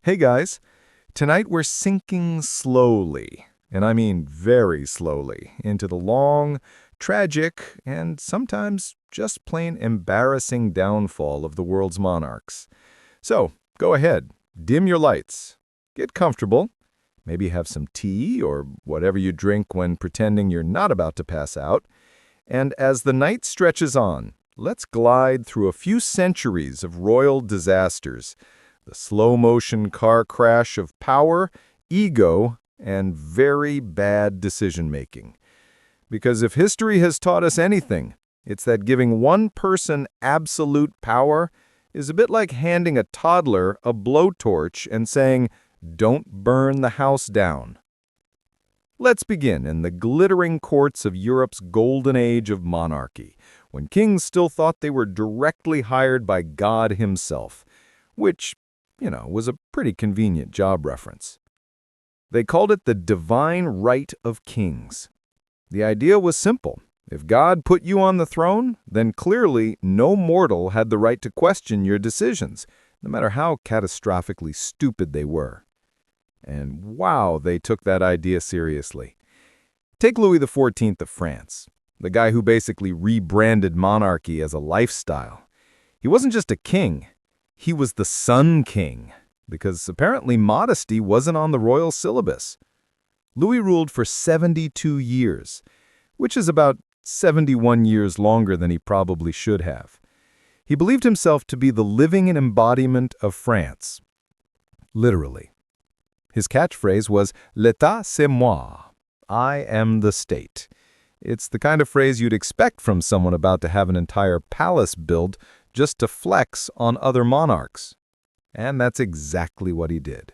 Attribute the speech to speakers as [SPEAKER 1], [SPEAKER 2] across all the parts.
[SPEAKER 1] Hey guys, tonight we're sinking slowly, and I mean very slowly, into the long, tragic, and sometimes just plain embarrassing downfall of the world's monarchs. So, go ahead, dim your lights, get comfortable, maybe have some tea or whatever you drink when pretending you're not about to pass out, and as the night stretches on, let's glide through a few centuries of royal disasters, the slow-motion car crash of power, ego, and very bad decision-making. Because if history has taught us anything, it's that giving one person absolute power is a bit like handing a toddler a blowtorch and saying, "Don't burn the house down." Let's begin in the glittering courts of Europe's golden age of monarchy, when kings still thought they were directly hired by God himself, which was a pretty convenient job reference. They called it the divine right of kings. The idea was simple. If God put you on the throne, then clearly no mortal had the right to question your decisions, no matter how catastrophically stupid they were. And wow, they took that idea seriously. Take Louis XIV of France, the guy who basically rebranded monarchy as a lifestyle. He wasn't just a king. He was the Sun King, because apparently modesty wasn't on the royal syllabus. Louis ruled for 72 years, which is about 71 years longer than he probably should have. He believed himself to be the living embodiment of France. Literally. His catchphrase was, "L'État, c'est moi." I am the state. It's the kind of phrase you'd expect from someone about to have an entire palace built just to flex on other monarchs. And that's exactly what he did.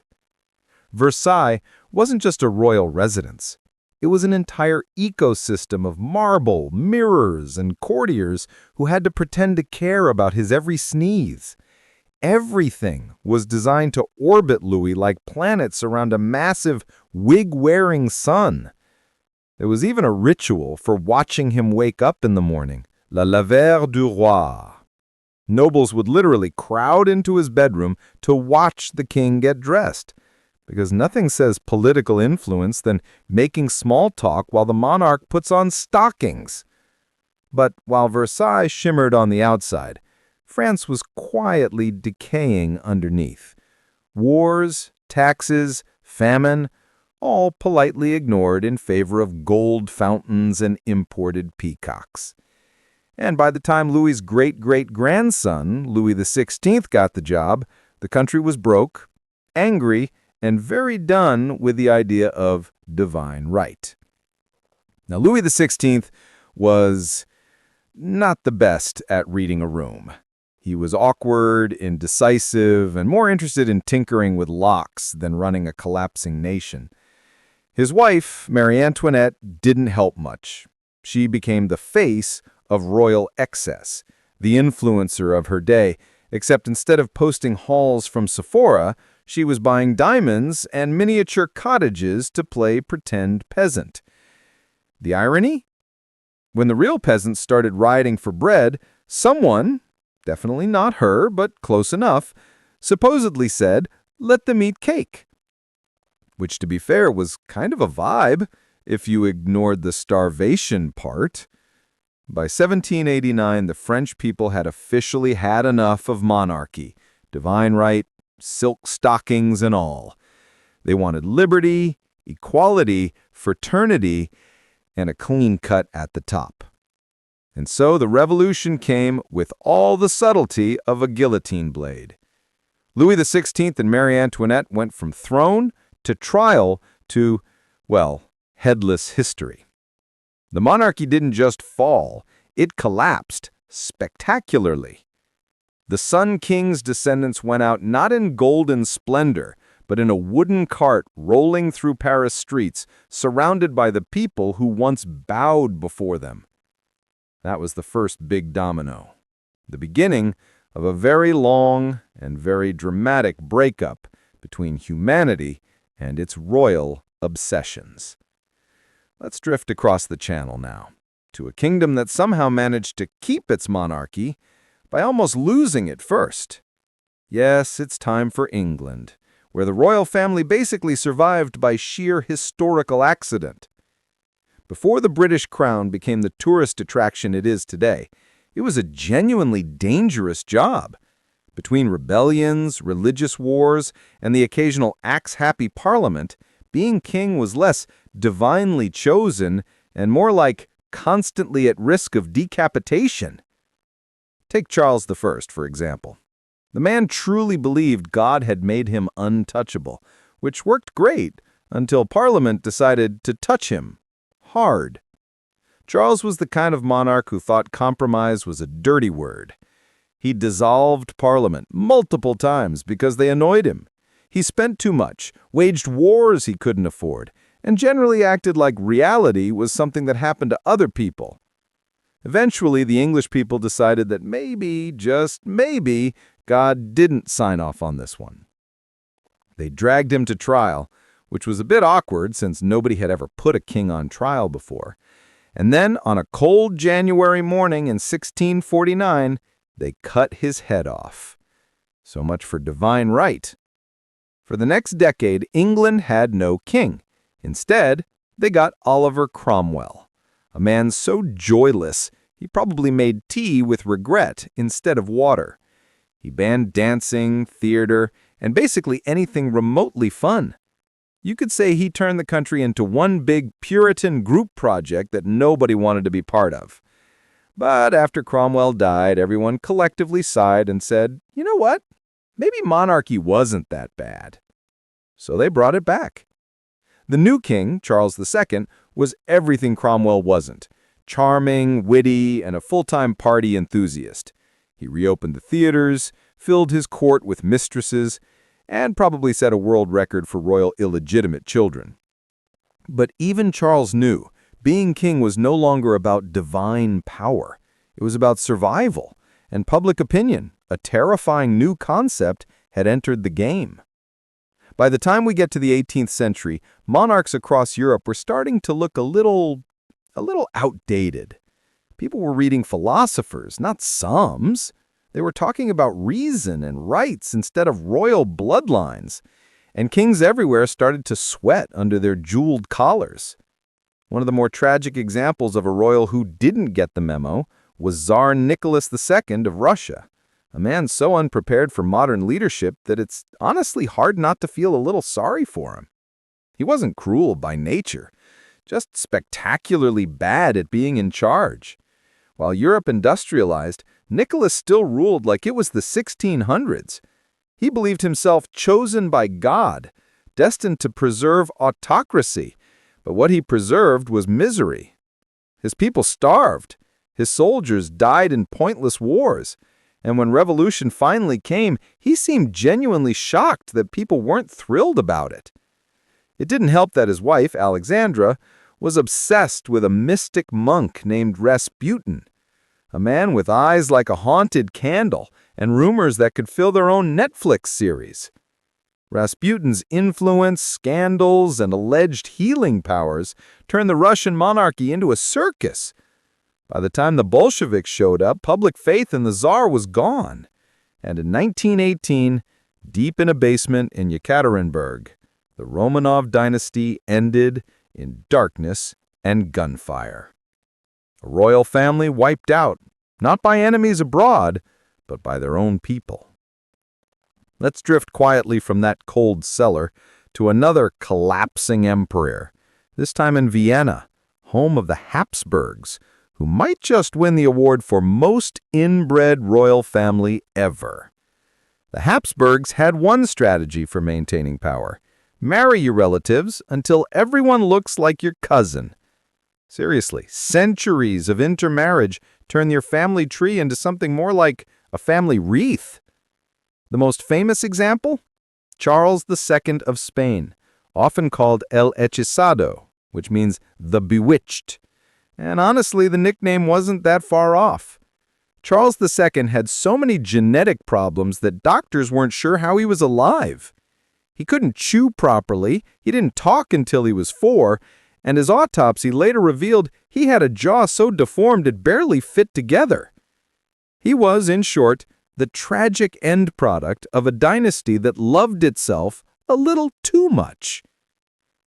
[SPEAKER 1] Versailles wasn't just a royal residence. It was an entire ecosystem of marble, mirrors, and courtiers who had to pretend to care about his every sneeze. Everything was designed to orbit Louis like planets around a massive, wig-wearing sun. There was even a ritual for watching him wake up in the morning, la laveur du roi. Nobles would literally crowd into his bedroom to watch the king get dressed, because nothing says political influence than making small talk while the monarch puts on stockings. But while Versailles shimmered on the outside, France was quietly decaying underneath. Wars, taxes, famine, all politely ignored in favor of gold fountains and imported peacocks. And by the time Louis's great-great-grandson, Louis XVI, got the job, the country was broke, angry, and very done with the idea of divine right. Now, Louis XVI was not the best at reading a room. He was awkward, indecisive, and more interested in tinkering with locks than running a collapsing nation. His wife, Marie Antoinette, didn't help much. She became the face of royal excess, the influencer of her day, except instead of posting hauls from Sephora, she was buying diamonds and miniature cottages to play pretend peasant. The irony? When the real peasants started rioting for bread, someone, definitely not her, but close enough, supposedly said, "Let them eat cake." Which, to be fair, was kind of a vibe if you ignored the starvation part. By 1789, the French people had officially had enough of monarchy, divine right, silk stockings and all. They wanted liberty, equality, fraternity, and a clean cut at the top. And so the revolution came with all the subtlety of a guillotine blade. Louis XVI and Marie Antoinette went from throne to trial to, well, headless history. The monarchy didn't just fall, it collapsed spectacularly. The Sun King's descendants went out not in golden splendor, but in a wooden cart rolling through Paris streets, surrounded by the people who once bowed before them. That was the first big domino, the beginning of a very long and very dramatic breakup between humanity and its royal obsessions. Let's drift across the channel now, to a kingdom that somehow managed to keep its monarchy by almost losing it first. Yes, it's time for England, where the royal family basically survived by sheer historical accident. Before the British crown became the tourist attraction it is today, it was a genuinely dangerous job. Between rebellions, religious wars, and the occasional axe-happy parliament, being king was less divinely chosen and more like constantly at risk of decapitation. Take Charles I, for example. The man truly believed God had made him untouchable, which worked great until Parliament decided to touch him hard. Charles was the kind of monarch who thought compromise was a dirty word. He dissolved Parliament multiple times because they annoyed him. He spent too much, waged wars he couldn't afford, and generally acted like reality was something that happened to other people. Eventually, the English people decided that maybe, just maybe, God didn't sign off on this one. They dragged him to trial, which was a bit awkward since nobody had ever put a king on trial before. And then, on a cold January morning in 1649, they cut his head off. So much for divine right. For the next decade, England had no king. Instead, they got Oliver Cromwell, a man so joyless he probably made tea with regret instead of water. He banned dancing, theater, and basically anything remotely fun. You could say he turned the country into one big Puritan group project that nobody wanted to be part of. But after Cromwell died, everyone collectively sighed and said, you know what? Maybe monarchy wasn't that bad. So they brought it back. The new king, Charles II, was everything Cromwell wasn't. Charming, witty, and a full-time party enthusiast. He reopened the theaters, filled his court with mistresses, and probably set a world record for royal illegitimate children. But even Charles knew being king was no longer about divine power. It was about survival, and public opinion, a terrifying new concept, had entered the game. By the time we get to the 18th century, monarchs across Europe were starting to look a little outdated. People were reading philosophers, not psalms. They were talking about reason and rights instead of royal bloodlines. And kings everywhere started to sweat under their jeweled collars. One of the more tragic examples of a royal who didn't get the memo was Tsar Nicholas II of Russia, a man so unprepared for modern leadership that it's honestly hard not to feel a little sorry for him. He wasn't cruel by nature, just spectacularly bad at being in charge. While Europe industrialized, Nicholas still ruled like it was the 1600s. He believed himself chosen by God, destined to preserve autocracy, but what he preserved was misery. His people starved. His soldiers died in pointless wars. And when revolution finally came, he seemed genuinely shocked that people weren't thrilled about it. It didn't help that his wife, Alexandra, was obsessed with a mystic monk named Rasputin, a man with eyes like a haunted candle and rumors that could fill their own Netflix series. Rasputin's influence, scandals, and alleged healing powers turned the Russian monarchy into a circus. By the time the Bolsheviks showed up, public faith in the Tsar was gone. And in 1918, deep in a basement in Yekaterinburg, the Romanov dynasty ended in darkness and gunfire. A royal family wiped out, not by enemies abroad, but by their own people. Let's drift quietly from that cold cellar to another collapsing empire, this time in Vienna, home of the Habsburgs, who might just win the award for most inbred royal family ever. The Habsburgs had one strategy for maintaining power: marry your relatives until everyone looks like your cousin. Seriously, centuries of intermarriage turn your family tree into something more like a family wreath. The most famous example? Charles II of Spain, often called El Hechizado, which means the bewitched. And honestly, the nickname wasn't that far off. Charles II had so many genetic problems that doctors weren't sure how he was alive. He couldn't chew properly, he didn't talk until he was 4, and his autopsy later revealed he had a jaw so deformed it barely fit together. He was, in short, the tragic end product of a dynasty that loved itself a little too much.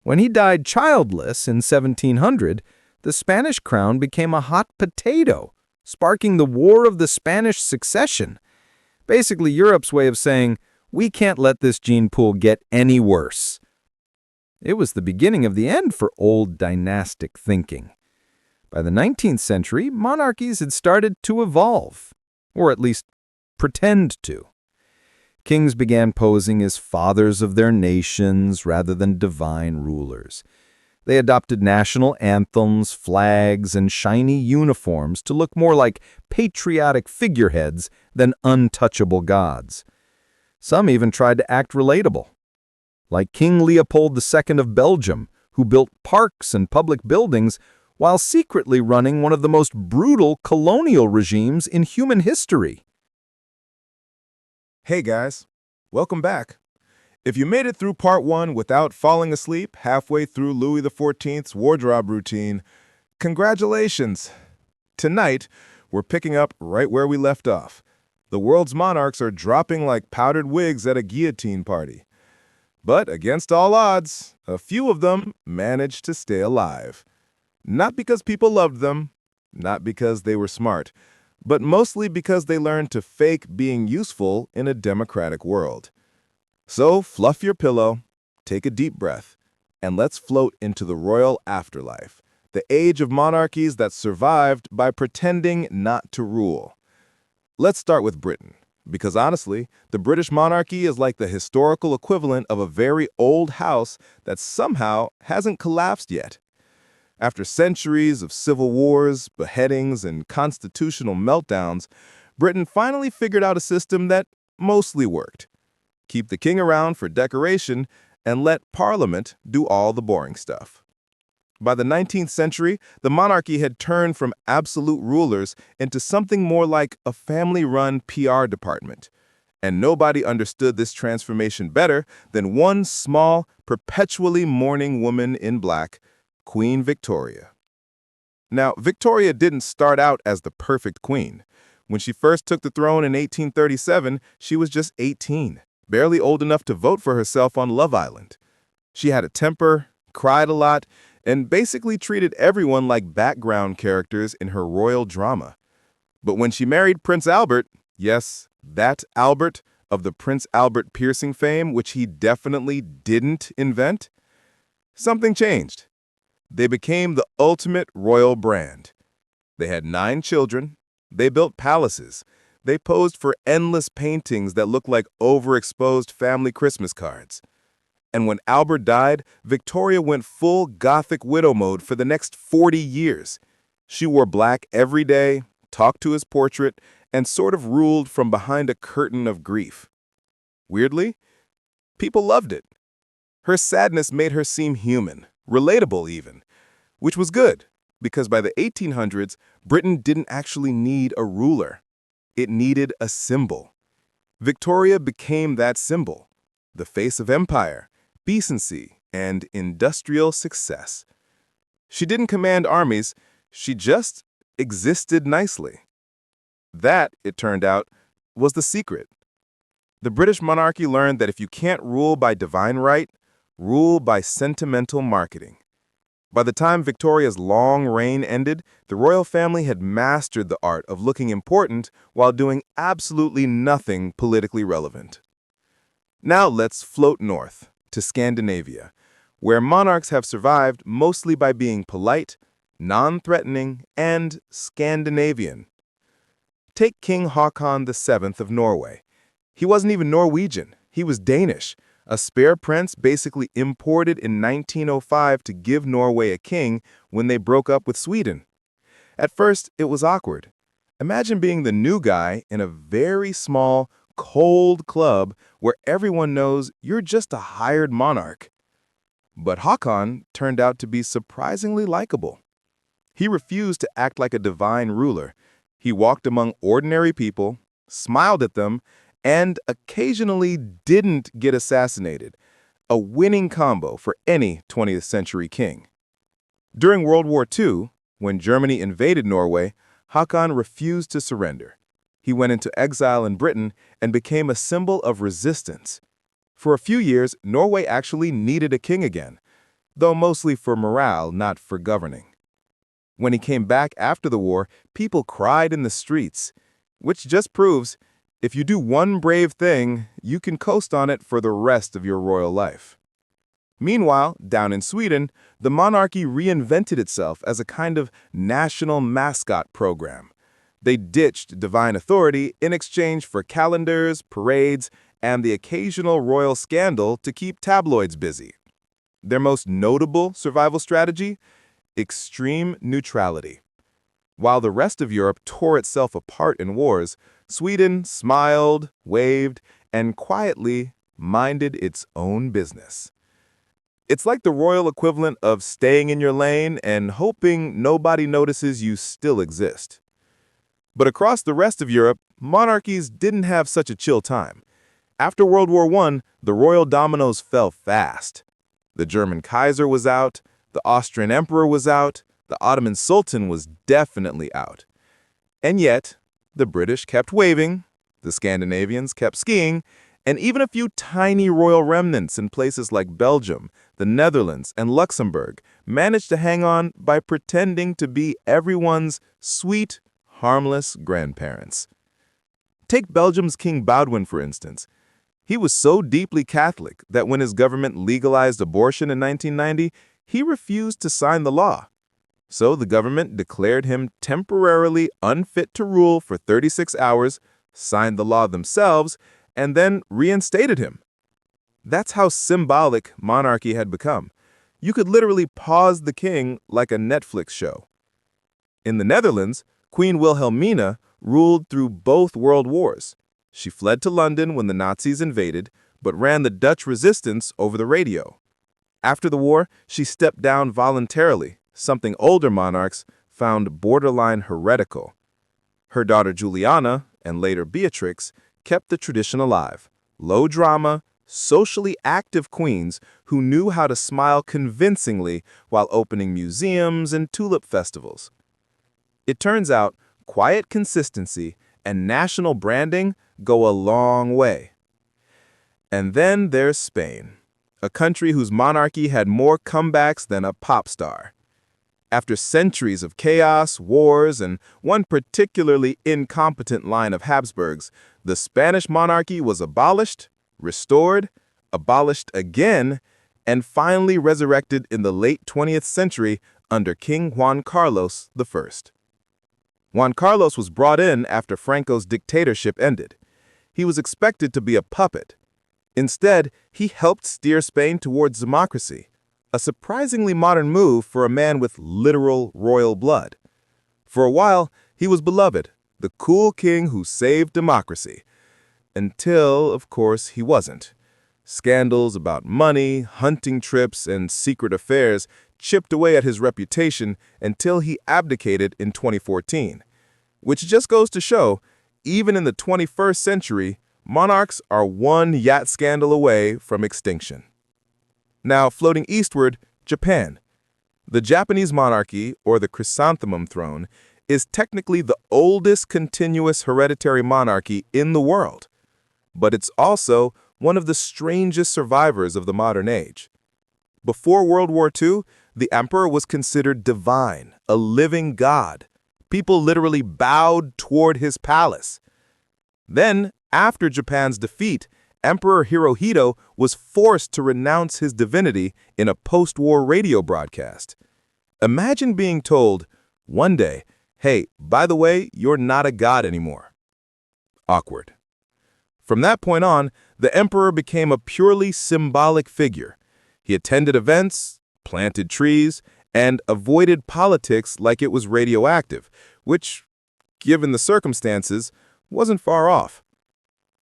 [SPEAKER 1] When he died childless in 1700, the Spanish crown became a hot potato, sparking the War of the Spanish Succession. Basically, Europe's way of saying, we can't let this gene pool get any worse. It was the beginning of the end for old dynastic thinking. By the 19th century, monarchies had started to evolve, or at least pretend to. Kings began posing as fathers of their nations rather than divine rulers. They adopted national anthems, flags, and shiny uniforms to look more like patriotic figureheads than untouchable gods. Some even tried to act relatable, like King Leopold II of Belgium, who built parks and public buildings while secretly running one of the most brutal colonial regimes in human history.
[SPEAKER 2] Hey guys, welcome back. If you made it through part 1 without falling asleep halfway through Louis XIV's wardrobe routine, congratulations! Tonight, we're picking up right where we left off. The world's monarchs are dropping like powdered wigs at a guillotine party. But against all odds, a few of them managed to stay alive. Not because people loved them, not because they were smart, but mostly because they learned to fake being useful in a democratic world. So fluff your pillow, take a deep breath, and let's float into the royal afterlife, the age of monarchies that survived by pretending not to rule. Let's start with Britain, because honestly, the British monarchy is like the historical equivalent of a very old house that somehow hasn't collapsed yet. After centuries of civil wars, beheadings, and constitutional meltdowns, Britain finally figured out a system that mostly worked. Keep the king around for decoration and let Parliament do all the boring stuff. By the 19th century, the monarchy had turned from absolute rulers into something more like a family-run PR department. And nobody understood this transformation better than one small, perpetually mourning woman in black, Queen Victoria. Now, Victoria didn't start out as the perfect queen. When she first took the throne in 1837, she was just 18, barely old enough to vote for herself on Love Island. She had a temper, cried a lot, and basically treated everyone like background characters in her royal drama. But when she married Prince Albert, yes, that Albert of the Prince Albert piercing fame, which he definitely didn't invent, something changed. They became the ultimate royal brand. They had 9 children, they built palaces, they posed for endless paintings that looked like overexposed family Christmas cards. And when Albert died, Victoria went full Gothic widow mode for the next 40 years. She wore black every day, talked to his portrait, and sort of ruled from behind a curtain of grief. Weirdly, people loved it. Her sadness made her seem human, relatable even, which was good, because by the 1800s, Britain didn't actually need a ruler. It needed a symbol. Victoria became that symbol, the face of empire, decency, and industrial success. She didn't command armies, she just existed nicely. That, it turned out, was the secret. The British monarchy learned that if you can't rule by divine right, rule by sentimental marketing. By the time Victoria's long reign ended, the royal family had mastered the art of looking important while doing absolutely nothing politically relevant. Now let's float north to Scandinavia, where monarchs have survived mostly by being polite, non-threatening, and Scandinavian. Take King Haakon VII of Norway. He wasn't even Norwegian, he was Danish, a spare prince basically imported in 1905 to give Norway a king when they broke up with Sweden. At first, it was awkward. Imagine being the new guy in a very small, cold club where everyone knows you're just a hired monarch. But Haakon turned out to be surprisingly likable. He refused to act like a divine ruler. He walked among ordinary people, smiled at them, and occasionally didn't get assassinated, a winning combo for any 20th century king. During World War II, when Germany invaded Norway, Haakon refused to surrender. He went into exile in Britain and became a symbol of resistance. For a few years, Norway actually needed a king again, though mostly for morale, not for governing. When he came back after the war, people cried in the streets, which just proves if you do one brave thing, you can coast on it for the rest of your royal life. Meanwhile, down in Sweden, the monarchy reinvented itself as a kind of national mascot program. They ditched divine authority in exchange for calendars, parades, and the occasional royal scandal to keep tabloids busy. Their most notable survival strategy? Extreme neutrality. While the rest of Europe tore itself apart in wars, Sweden smiled, waved, and quietly minded its own business. It's like the royal equivalent of staying in your lane and hoping nobody notices you still exist. But across the rest of Europe, monarchies didn't have such a chill time. After World War I, the royal dominoes fell fast. The German Kaiser was out, the Austrian Emperor was out, the Ottoman Sultan was definitely out. And yet, the British kept waving, the Scandinavians kept skiing, and even a few tiny royal remnants in places like Belgium, the Netherlands, and Luxembourg managed to hang on by pretending to be everyone's sweet, harmless grandparents. Take Belgium's King Baudouin, for instance. He was so deeply Catholic that when his government legalized abortion in 1990, he refused to sign the law. So the government declared him temporarily unfit to rule for 36 hours, signed the law themselves, and then reinstated him. That's how symbolic monarchy had become. You could literally pause the king like a Netflix show. In the Netherlands, Queen Wilhelmina ruled through both world wars. She fled to London when the Nazis invaded, but ran the Dutch resistance over the radio. After the war, she stepped down voluntarily, something older monarchs found borderline heretical. Her daughter Juliana, and later Beatrix, kept the tradition alive. Low drama, socially active queens who knew how to smile convincingly while opening museums and tulip festivals. It turns out quiet consistency and national branding go a long way. And then there's Spain, a country whose monarchy had more comebacks than a pop star. After centuries of chaos, wars, and one particularly incompetent line of Habsburgs, the Spanish monarchy was abolished, restored, abolished again, and finally resurrected in the late 20th century under King Juan Carlos I. Juan Carlos was brought in after Franco's dictatorship ended. He was expected to be a puppet. Instead, he helped steer Spain towards democracy, a surprisingly modern move for a man with literal royal blood. For a while, he was beloved, the cool king who saved democracy. Until, of course, he wasn't. Scandals about money, hunting trips, and secret affairs chipped away at his reputation until he abdicated in 2014. Which just goes to show, even in the 21st century, monarchs are one yacht scandal away from extinction. Now, floating eastward, Japan. The Japanese monarchy, or the chrysanthemum throne, is technically the oldest continuous hereditary monarchy in the world. But it's also one of the strangest survivors of the modern age. Before World War II, the emperor was considered divine, a living god. People literally bowed toward his palace. Then, after Japan's defeat, Emperor Hirohito was forced to renounce his divinity in a post-war radio broadcast. Imagine being told, one day, hey, by the way, you're not a god anymore. Awkward. From that point on, the emperor became a purely symbolic figure. He attended events, planted trees, and avoided politics like it was radioactive, which, given the circumstances, wasn't far off.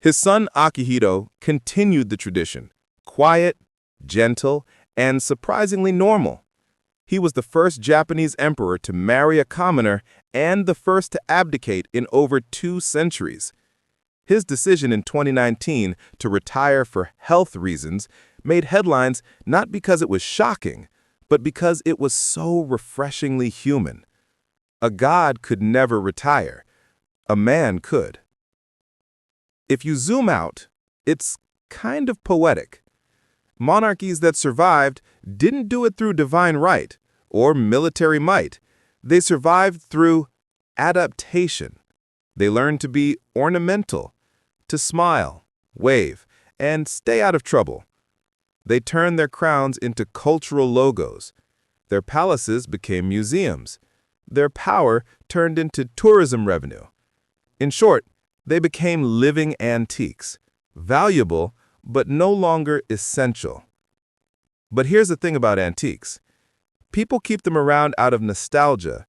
[SPEAKER 2] His son Akihito continued the tradition, quiet, gentle, and surprisingly normal. He was the first Japanese emperor to marry a commoner and the first to abdicate in over 2 centuries. His decision in 2019 to retire for health reasons made headlines not because it was shocking, but because it was so refreshingly human. A god could never retire. A man could. If you zoom out, it's kind of poetic. Monarchies that survived didn't do it through divine right or military might. They survived through adaptation. They learned to be ornamental, to smile, wave, and stay out of trouble. They turned their crowns into cultural logos. Their palaces became museums. Their power turned into tourism revenue. In short, they became living antiques, valuable but no longer essential. But here's the thing about antiques. People keep them around out of nostalgia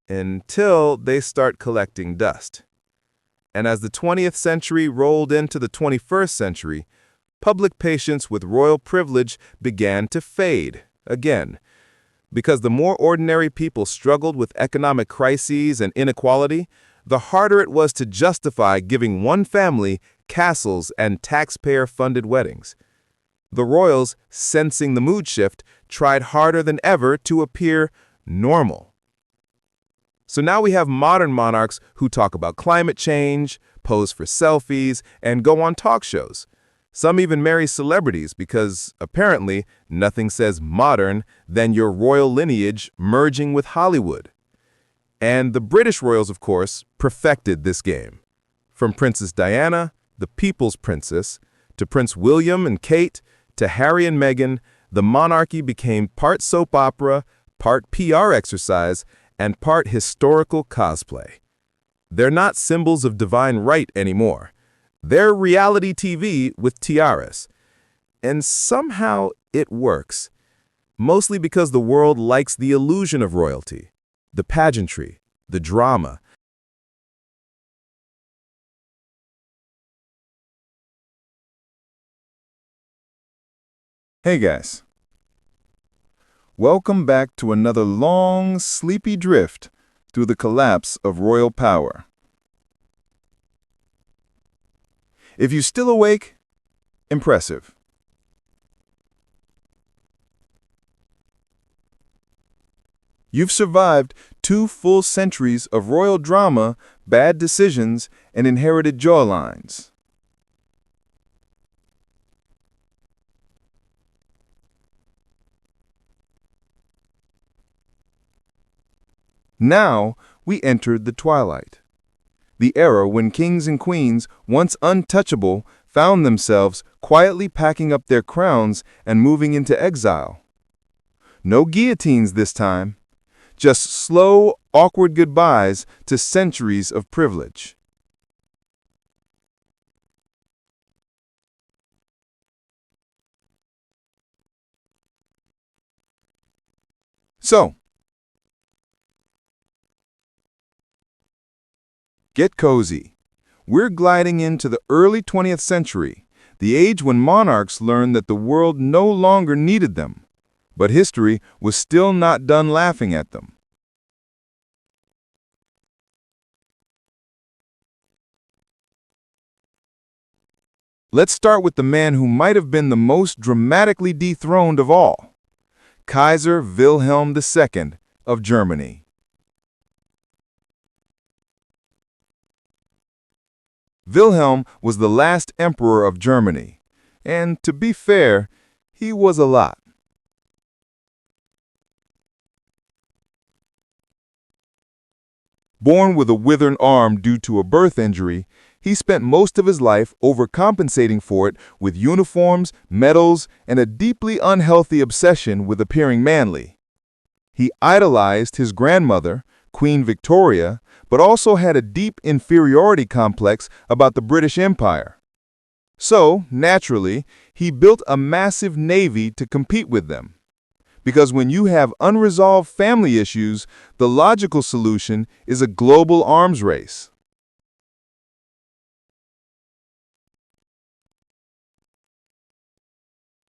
[SPEAKER 2] until they start collecting dust. And as the 20th century rolled into the 21st century, public patience with royal privilege began to fade again. Because the more ordinary people struggled with economic crises and inequality, the harder it was to justify giving one family castles and taxpayer-funded weddings. The royals, sensing the mood shift, tried harder than ever to appear normal. So now we have modern monarchs who talk about climate change, pose for selfies, and go on talk shows. Some even marry celebrities because, apparently, nothing says modern than your royal lineage merging with Hollywood. And the British royals, of course, perfected this game. From Princess Diana, the People's Princess, to Prince William and Kate, to Harry and Meghan, the monarchy became part soap opera, part PR exercise, and part historical cosplay. They're not symbols of divine right anymore. They're reality TV with tiaras. And somehow it works. Mostly because the world likes the illusion of royalty, the pageantry, the drama.
[SPEAKER 1] Hey guys. Welcome back to another long, sleepy drift through the collapse of royal power. If you're still awake, impressive. You've survived 2 full centuries of royal drama, bad decisions, and inherited jawlines. Now we entered the twilight, the era when kings and queens, once untouchable, found themselves quietly packing up their crowns and moving into exile. No guillotines this time, just slow, awkward goodbyes to centuries of privilege. So, get cozy. We're gliding into the early 20th century, the age when monarchs learned that the world no longer needed them, but history was still not done laughing at them. Let's start with the man who might have been the most dramatically dethroned of all, Kaiser Wilhelm II of Germany. Wilhelm was the last emperor of Germany, and to be fair, he was a lot. Born with a withered arm due to a birth injury, he spent most of his life overcompensating for it with uniforms, medals, and a deeply unhealthy obsession with appearing manly. He idolized his grandmother, Queen Victoria, but also had a deep inferiority complex about the British Empire. So, naturally, he built a massive navy to compete with them. Because when you have unresolved family issues, the logical solution is a global arms race.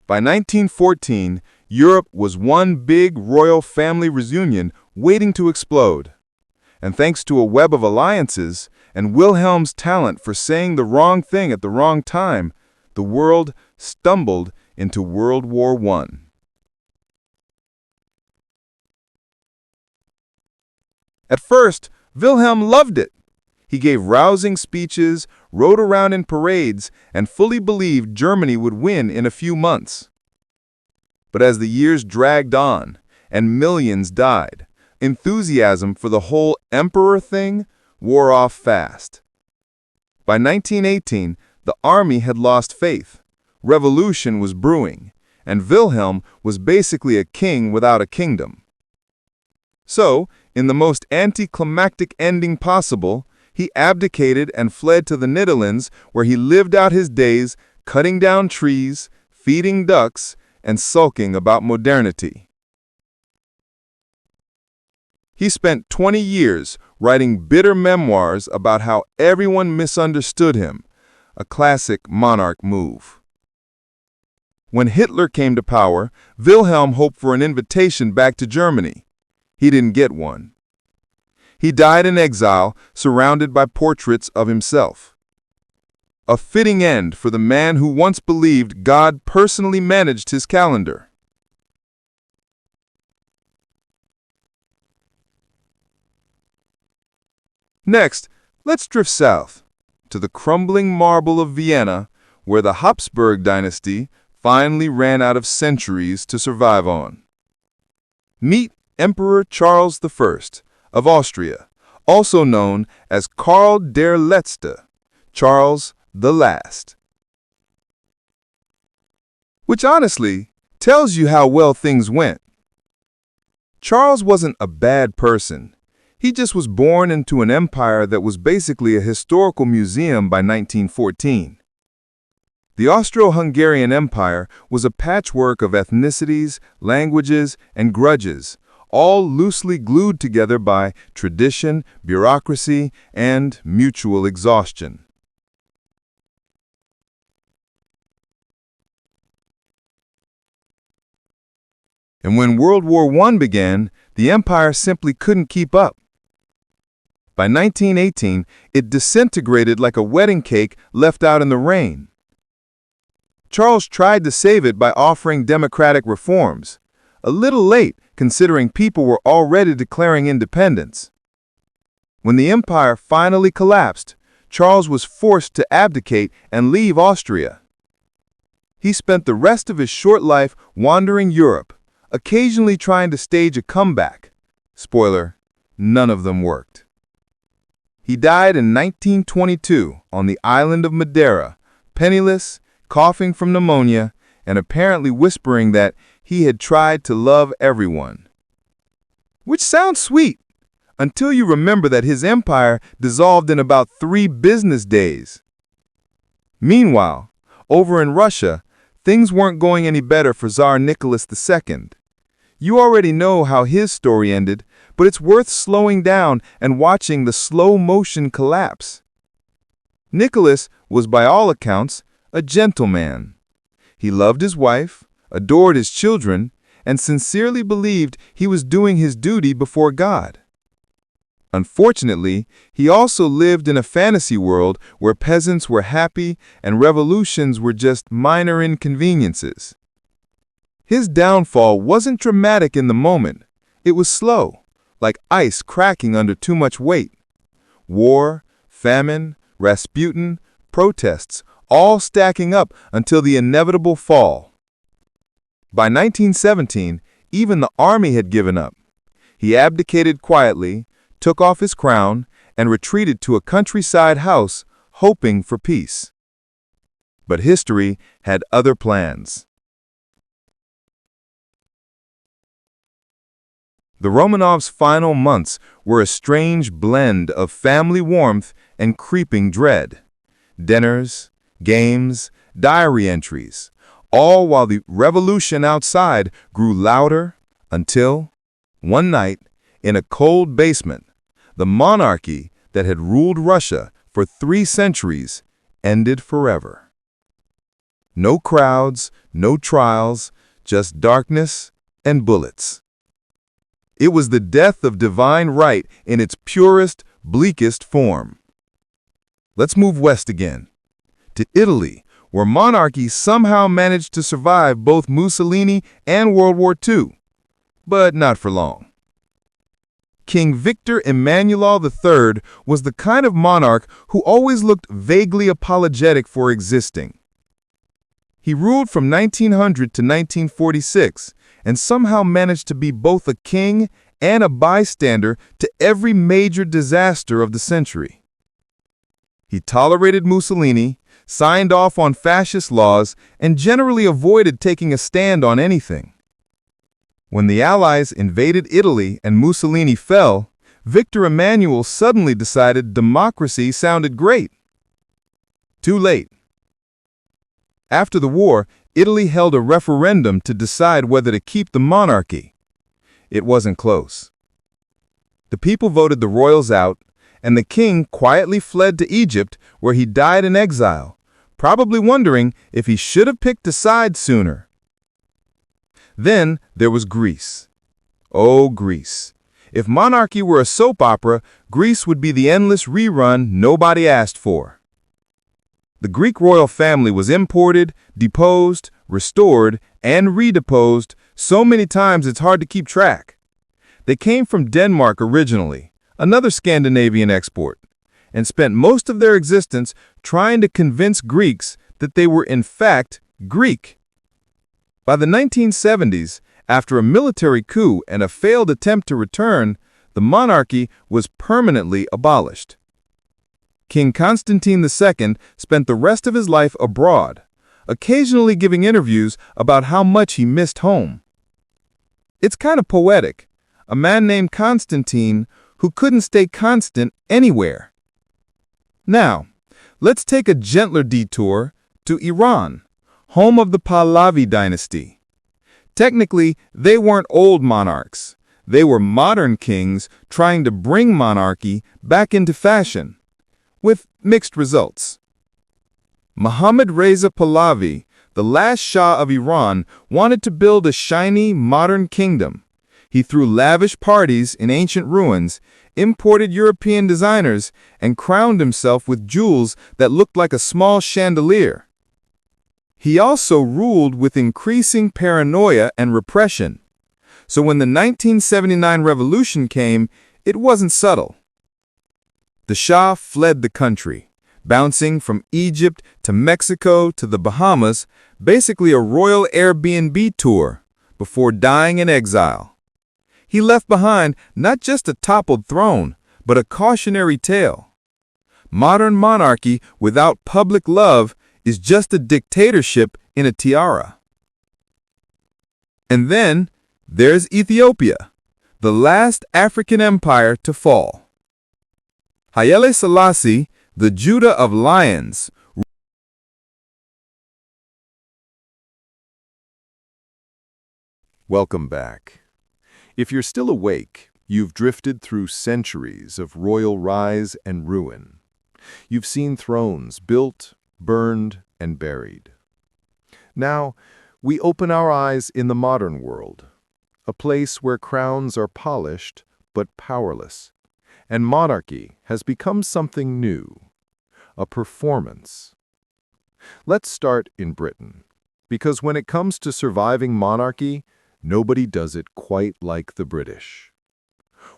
[SPEAKER 1] By 1914, Europe was one big royal family reunion waiting to explode. And thanks to a web of alliances and Wilhelm's talent for saying the wrong thing at the wrong time, the world stumbled into World War I. At first, Wilhelm loved it. He gave rousing speeches,
[SPEAKER 2] rode around in parades, and fully believed Germany would win in a few months. But as the years dragged on and millions died, enthusiasm for the whole emperor thing wore off fast. By 1918, the army had lost faith, revolution was brewing, and Wilhelm was basically a king without a kingdom. So, in the most anticlimactic ending possible, he abdicated and fled to the Netherlands, where he lived out his days cutting down trees, feeding ducks, and sulking about modernity. He spent 20 years writing bitter memoirs about how everyone misunderstood him, a classic monarch move. When Hitler came to power, Wilhelm hoped for an invitation back to Germany. He didn't get one. He died in exile, surrounded by portraits of himself. A fitting end for the man who once believed God personally managed his calendar. Next, let's drift south to the crumbling marble of Vienna, where the Habsburg dynasty finally ran out of centuries to survive on. Meet Emperor Charles I of Austria, also known as Karl der Letzte, Charles the Last. Which honestly tells you how well things went. Charles wasn't a bad person. He just was born into an empire that was basically a historical museum by 1914. The Austro-Hungarian Empire was a patchwork of ethnicities, languages, and grudges, all loosely glued together by tradition, bureaucracy, and mutual exhaustion. And when World War I began, the empire simply couldn't keep up. By 1918, it disintegrated like a wedding cake left out in the rain. Charles tried to save it by offering democratic reforms, a little late considering people were already declaring independence. When the empire finally collapsed, Charles was forced to abdicate and leave Austria. He spent the rest of his short life wandering Europe, occasionally trying to stage a comeback. Spoiler, none of them worked. He died in 1922 on the island of Madeira, penniless, coughing from pneumonia, and apparently whispering that he had tried to love everyone. Which sounds sweet, until you remember that his empire dissolved in about 3 business days. Meanwhile, over in Russia, things weren't going any better for Tsar Nicholas II. You already know how his story ended, but it's worth slowing down and watching the slow-motion collapse. Nicholas was, by all accounts, a gentleman. He loved his wife, adored his children, and sincerely believed he was doing his duty before God. Unfortunately, he also lived in a fantasy world where peasants were happy and revolutions were just minor inconveniences. His downfall wasn't dramatic in the moment. It was slow, like ice cracking under too much weight. War, famine, Rasputin, protests, all stacking up until the inevitable fall. By 1917, even the army had given up. He abdicated quietly, took off his crown, and retreated to a countryside house, hoping for peace. But history had other plans. The Romanovs' final months were a strange blend of family warmth and creeping dread. Dinners, games, diary entries, all while the revolution outside grew louder until, one night, in a cold basement, the monarchy that had ruled Russia for 3 centuries ended forever. No crowds, no trials, just darkness and bullets. It was the death of divine right in its purest, bleakest form. Let's move west again, to Italy, where monarchy somehow managed to survive both Mussolini and World War II, but not for long. King Victor Emmanuel III was the kind of monarch who always looked vaguely apologetic for existing. He ruled from 1900 to 1946 and somehow managed to be both a king and a bystander to every major disaster of the century. He tolerated Mussolini, signed off on fascist laws, and generally avoided taking a stand on anything. When the Allies invaded Italy and Mussolini fell, Victor Emmanuel suddenly decided democracy sounded great. Too late. After the war, Italy held a referendum to decide whether to keep the monarchy. It wasn't close. The people voted the royals out, and the king quietly fled to Egypt, where he died in exile, probably wondering if he should have picked a side sooner. Then there was Greece. Oh, Greece. If monarchy were a soap opera, Greece would be the endless rerun nobody asked for. The Greek royal family was imported, deposed, restored, and redeposed so many times it's hard to keep track. They came from Denmark originally, another Scandinavian export, and spent most of their existence trying to convince Greeks that they were in fact Greek. By the 1970s, after a military coup and a failed attempt to return, the monarchy was permanently abolished. King Constantine II spent the rest of his life abroad, occasionally giving interviews about how much he missed home. It's kind of poetic, a man named Constantine who couldn't stay constant anywhere. Now, let's take a gentler detour to Iran, home of the Pahlavi dynasty. Technically, they weren't old monarchs. They were modern kings trying to bring monarchy back into fashion, with mixed results. Mohammad Reza Pahlavi, the last Shah of Iran, wanted to build a shiny, modern kingdom. He threw lavish parties in ancient ruins, imported European designers, and crowned himself with jewels that looked like a small chandelier. He also ruled with increasing paranoia and repression. So when the 1979 revolution came, it wasn't subtle. The Shah fled the country, bouncing from Egypt to Mexico to the Bahamas, basically a royal Airbnb tour, before dying in exile. He left behind not just a toppled throne, but a cautionary tale. Modern monarchy without public love is just a dictatorship in a tiara. And then there's Ethiopia, the last African empire to fall. Haile Selassie, the Judah of lions.
[SPEAKER 1] Welcome back. If you're still awake, you've drifted through centuries of royal rise and ruin. You've seen thrones built, burned, and buried. Now, we open our eyes in the modern world, a place where crowns are polished but powerless, and monarchy has become something new, a performance. Let's start in Britain, because when it comes to surviving monarchy, nobody does it quite like the British.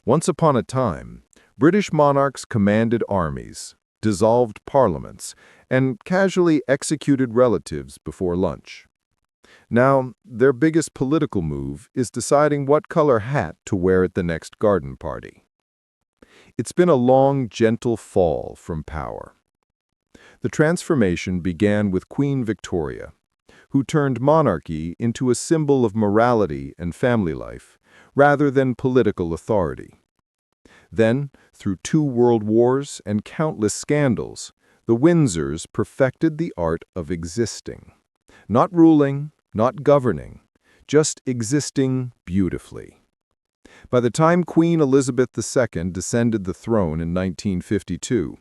[SPEAKER 1] Once upon a time, British monarchs commanded armies, dissolved parliaments, and casually executed relatives before lunch. Now, their biggest political move is deciding what color hat to wear at the next garden party. It's been a long, gentle fall from power. The transformation began with Queen Victoria, who turned monarchy into a symbol of morality and family life, rather than political authority. Then, through 2 world wars and countless scandals, the Windsors perfected the art of existing. Not ruling, not governing, just existing beautifully. By the time Queen Elizabeth II descended the throne in 1952,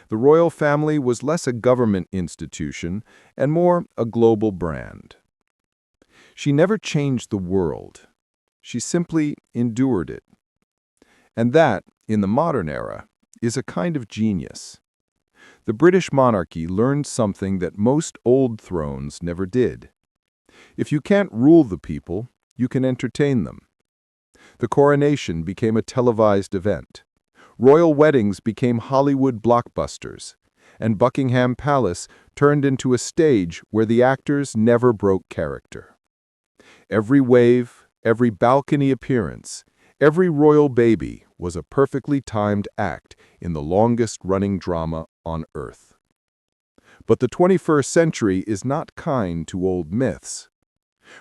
[SPEAKER 1] the royal family was less a government institution and more a global brand. She never changed the world. She simply endured it. And that, in the modern era, is a kind of genius. The British monarchy learned something that most old thrones never did. If you can't rule the people, you can entertain them.
[SPEAKER 2] The coronation became a televised event. Royal weddings became Hollywood blockbusters, and Buckingham Palace turned into a stage where the actors never broke character. Every wave, every balcony appearance, every royal baby was a perfectly timed act in the longest-running drama on Earth. But the 21st century is not kind to old myths.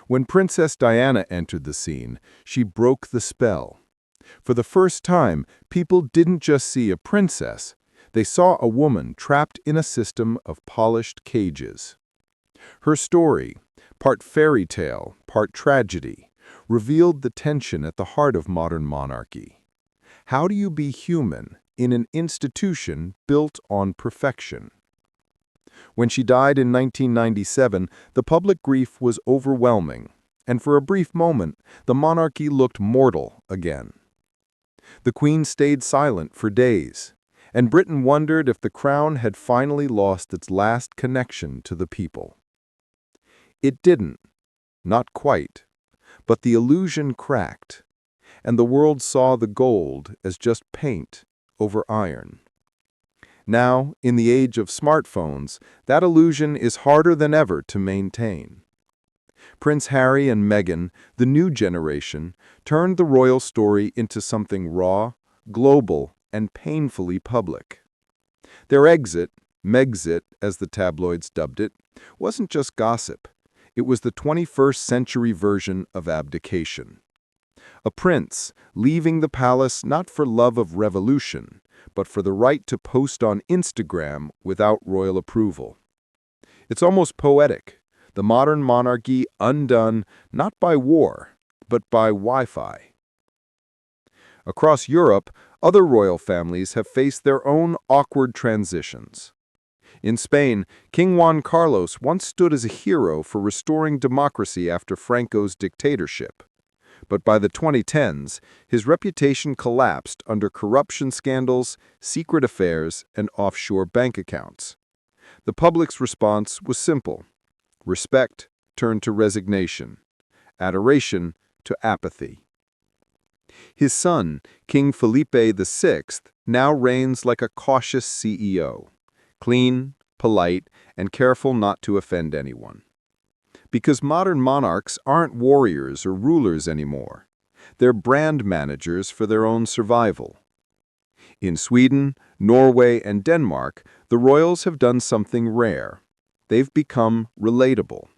[SPEAKER 2] When Princess Diana entered the scene, she broke the spell. For the first time, people didn't just see a princess, they saw a woman trapped in a system of polished cages. Her story, part fairy tale, part tragedy, revealed the tension at the heart of modern monarchy. How do you be human in an institution built on perfection? When she died in 1997, the public grief was overwhelming, and for a brief moment, the monarchy looked mortal again. The Queen stayed silent for days, and Britain wondered if the crown had finally lost its last connection to the people. It didn't, not quite, but the illusion cracked, and the world saw the gold as just paint over iron. Now, in the age of smartphones, that illusion is harder than ever to maintain. Prince Harry and Meghan, the new generation, turned the royal story into something raw, global, and painfully public. Their exit, Megxit as the tabloids dubbed it, wasn't just gossip. It was the 21st century version of abdication. A prince leaving the palace not for love of revolution, but for the right to post on Instagram without royal approval. It's almost poetic, the modern monarchy undone not by war, but by Wi-Fi. Across Europe, other royal families have faced their own awkward transitions. In Spain, King Juan Carlos once stood as a hero for restoring democracy after Franco's dictatorship. But by the 2010s, his reputation collapsed under corruption scandals, secret affairs, and offshore bank accounts. The public's response was simple. Respect turned to resignation. Adoration to apathy. His son, King Felipe VI, now reigns like a cautious CEO, clean, polite, and careful not to offend anyone. Because modern monarchs aren't warriors or rulers anymore. They're brand managers for their own survival. In Sweden, Norway, and Denmark, the royals have done something rare. They've become relatable.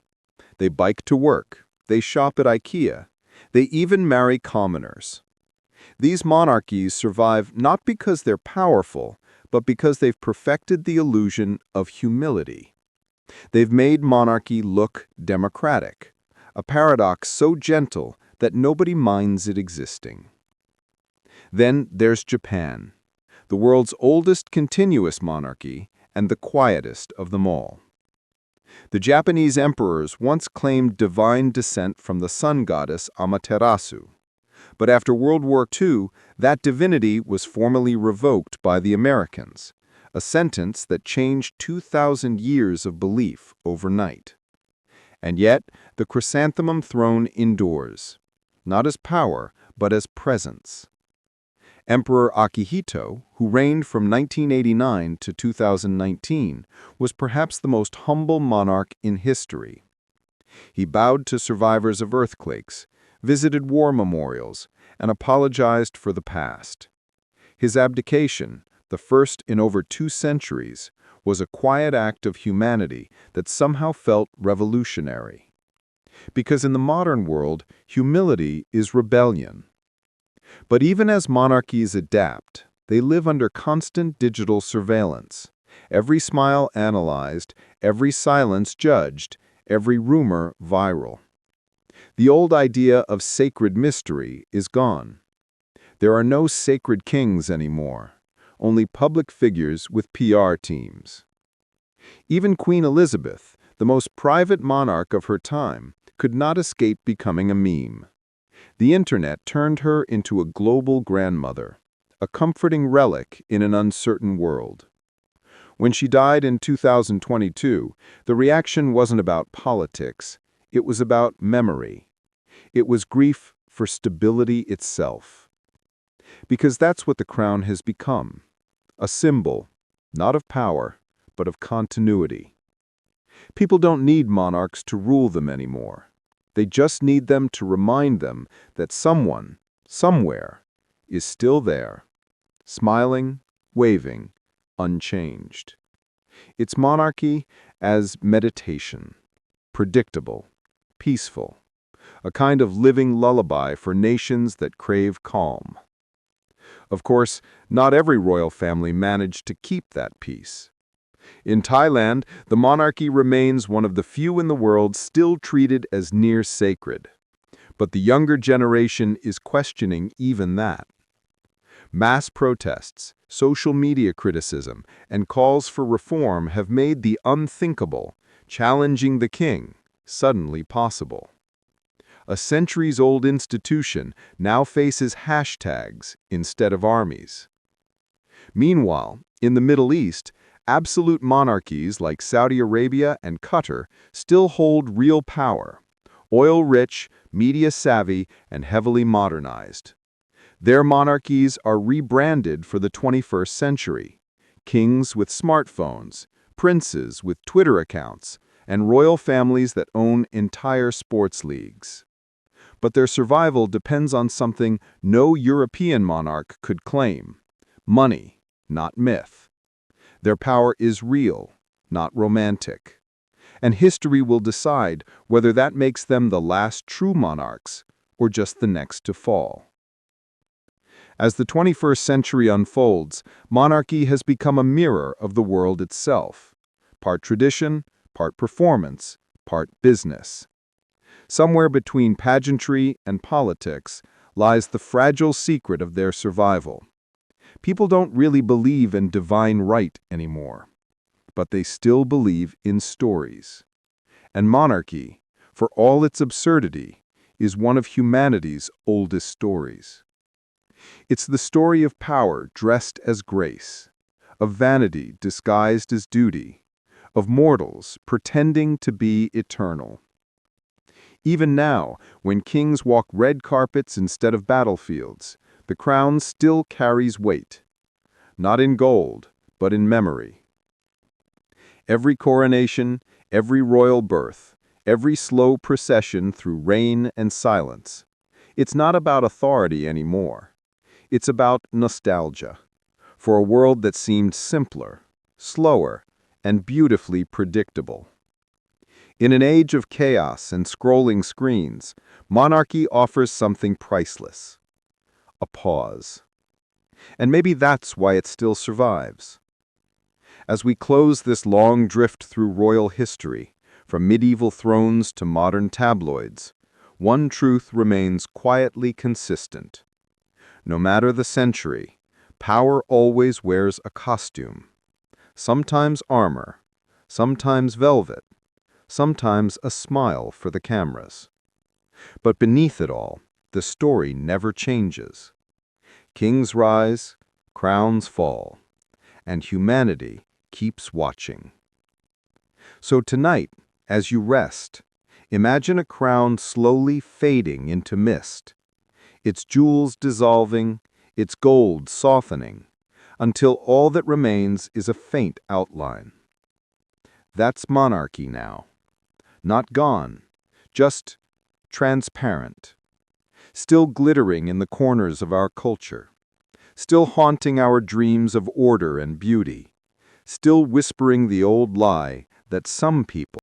[SPEAKER 2] They bike to work. They shop at IKEA. They even marry commoners. These monarchies survive not because they're powerful, but because they've perfected the illusion of humility. They've made monarchy look democratic, a paradox so gentle that nobody minds it existing. Then there's Japan, the world's oldest continuous monarchy and the quietest of them all. The Japanese emperors once claimed divine descent from the sun goddess Amaterasu. But after World War II, that divinity was formally revoked by the Americans, a sentence that changed 2,000 years of belief overnight. And yet, the chrysanthemum throne endures, not as power, but as presence. Emperor Akihito, who reigned from 1989 to 2019, was perhaps the most humble monarch in history. He bowed to survivors of earthquakes, visited war memorials, and apologized for the past. His abdication, the first in over 2 centuries, was a quiet act of humanity that somehow felt revolutionary. Because in the modern world, humility is rebellion. But even as monarchies adapt, they live under constant digital surveillance. Every smile analyzed, every silence judged, every rumor viral. The old idea of sacred mystery is gone. There are no sacred kings anymore, only public figures with PR teams. Even Queen Elizabeth, the most private monarch of her time, could not escape becoming a meme. The internet turned her into a global grandmother, a comforting relic in an uncertain world. When she died in 2022, the reaction wasn't about politics, it was about memory. It was grief for stability itself. Because that's what the crown has become, a symbol, not of power, but of continuity. People don't need monarchs to rule them anymore. They just need them to remind them that someone, somewhere, is still there, smiling, waving, unchanged. It's monarchy as meditation, predictable, peaceful, a kind of living lullaby for nations that crave calm. Of course, not every royal family managed to keep that peace. In Thailand, the monarchy remains one of the few in the world still treated as near sacred. But the younger generation is questioning even that. Mass protests, social media criticism, and calls for reform have made the unthinkable, challenging the king, suddenly possible. A centuries-old institution now faces hashtags instead of armies. Meanwhile, in the Middle East, absolute monarchies like Saudi Arabia and Qatar still hold real power, oil-rich, media-savvy, and heavily modernized. Their monarchies are rebranded for the 21st century. Kings with smartphones, princes with Twitter accounts, and royal families that own entire sports leagues. But their survival depends on something no European monarch could claim: money, not myth. Their power is real, not romantic. And history will decide whether that makes them the last true monarchs or just the next to fall. As the 21st century unfolds, monarchy has become a mirror of the world itself. Part tradition, part performance, part business. Somewhere between pageantry and politics lies the fragile secret of their survival. People don't really believe in divine right anymore, but they still believe in stories. And monarchy, for all its absurdity, is one of humanity's oldest stories. It's the story of power dressed as grace, of vanity disguised as duty, of mortals pretending to be eternal. Even now, when kings walk red carpets instead of battlefields, the crown still carries weight, not in gold, but in memory. Every coronation, every royal birth, every slow procession through rain and silence, it's not about authority anymore. It's about nostalgia, for a world that seemed simpler, slower, and beautifully predictable. In an age of chaos and scrolling screens, monarchy offers something priceless: a pause. And maybe that's why it still survives. As we close this long drift through royal history, from medieval thrones to modern tabloids, one truth remains quietly consistent. No matter the century, power always wears a costume. Sometimes armor, sometimes velvet, sometimes a smile for the cameras. But beneath it all, the story never changes. Kings rise, crowns fall, and humanity keeps watching. So tonight, as you rest, imagine a crown slowly fading into mist, its jewels dissolving, its gold softening, until all that remains is a faint outline. That's monarchy now. Not gone, just transparent. Still glittering in the corners of our culture. Still haunting our dreams of order and beauty. Still whispering the old lie that some people